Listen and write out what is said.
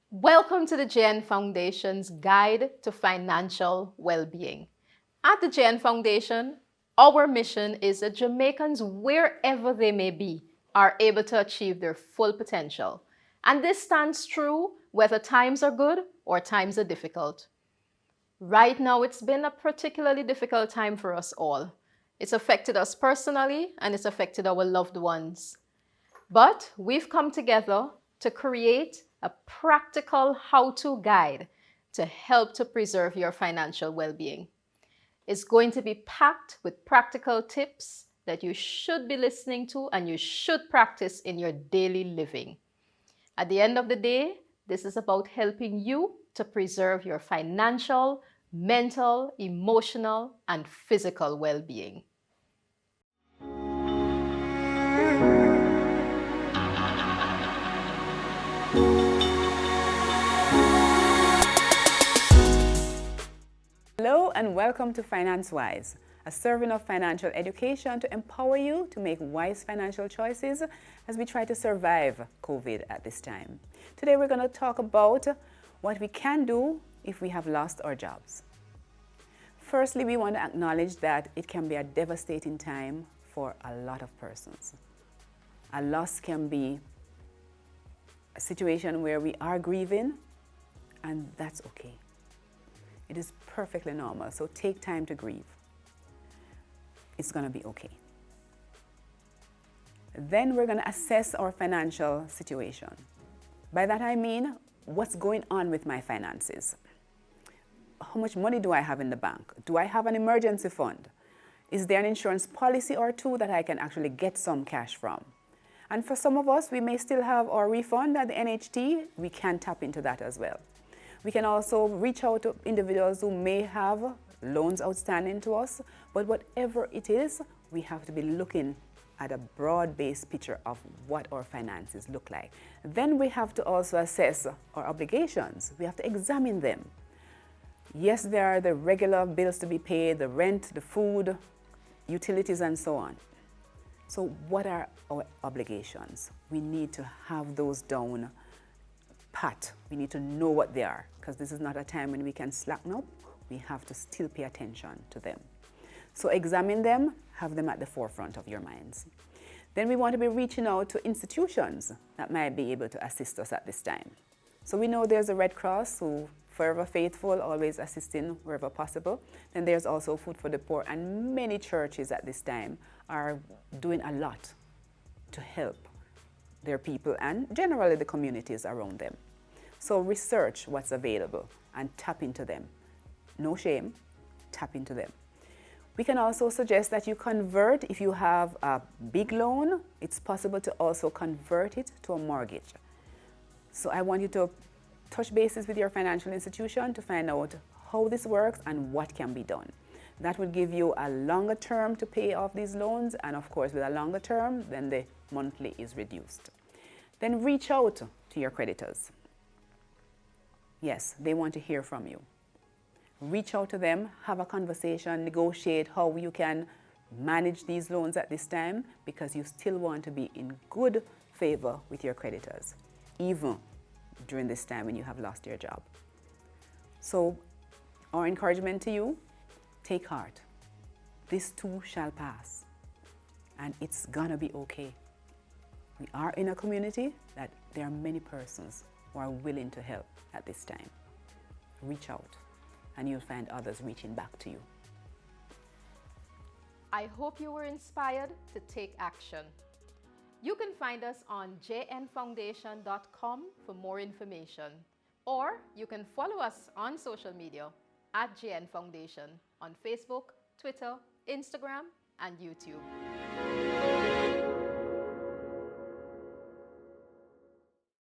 Welcome to the JN Foundation's Guide to Financial Well-Being. At the JN Foundation, our mission is that Jamaicans, wherever they may be, are able to achieve their full potential. And this stands true whether times are good or times are difficult. Right now, it's been a particularly difficult time for us all. It's affected us personally and it's affected our loved ones. But we've come together to create a practical how-to guide to help to preserve your financial well-being. It's going to be packed with practical tips that you should be listening to and you should practice in your daily living. At the end of the day, this is about helping you to preserve your financial, mental, emotional, and physical well-being. Hello and welcome to Finance Wise, a serving of financial education to empower you to make wise financial choices as we try to survive COVID at this time. Today we're going to talk about what we can do if we have lost our jobs. Firstly, we want to acknowledge that it can be a devastating time for a lot of persons. A loss can be a situation where we are grieving, and that's okay. It is perfectly normal, so take time to grieve. It's going to be okay. Then we're going to assess our financial situation. By that I mean, what's going on with my finances? How much money do I have in the bank? Do I have an emergency fund? Is there an insurance policy or two that I can actually get some cash from? And for some of us, we may still have our refund at the NHT. We can tap into that as well. We can also reach out to individuals who may have loans outstanding to us, but whatever it is, we have to be looking at a broad-based picture of what our finances look like. Then we have to also assess our obligations. We have to examine them. Yes, there are the regular bills to be paid, the rent, the food, utilities, and so on. So what are our obligations? We need to have those down pat. We need to know what they are, because this is not a time when we can slacken up. We have to still pay attention to them. So examine them, have them at the forefront of your minds. Then we want to be reaching out to institutions that might be able to assist us at this time. So we know there's a Red Cross, who forever faithful, always assisting wherever possible. Then there's also Food for the Poor, and many churches at this time are doing a lot to help their people and generally the communities around them. So research what's available and tap into them. No shame, tap into them. We can also suggest that you convert, if you have a big loan, it's possible to also convert it to a mortgage. So I want you to touch bases with your financial institution to find out how this works and what can be done. That will give you a longer term to pay off these loans, and of course with a longer term, then the monthly is reduced. Then reach out to your creditors. Yes, they want to hear from you. Reach out to them, have a conversation, negotiate how you can manage these loans at this time, because you still want to be in good favor with your creditors, even during this time when you have lost your job. So our encouragement to you, take heart. This too shall pass, and it's gonna be okay. We are in a community that there are many persons who are willing to help at this time. Reach out, and you'll find others reaching back to you. I hope you were inspired to take action. You can find us on jnfoundation.com for more information, or you can follow us on social media at JN Foundation on Facebook, Twitter, Instagram, and YouTube.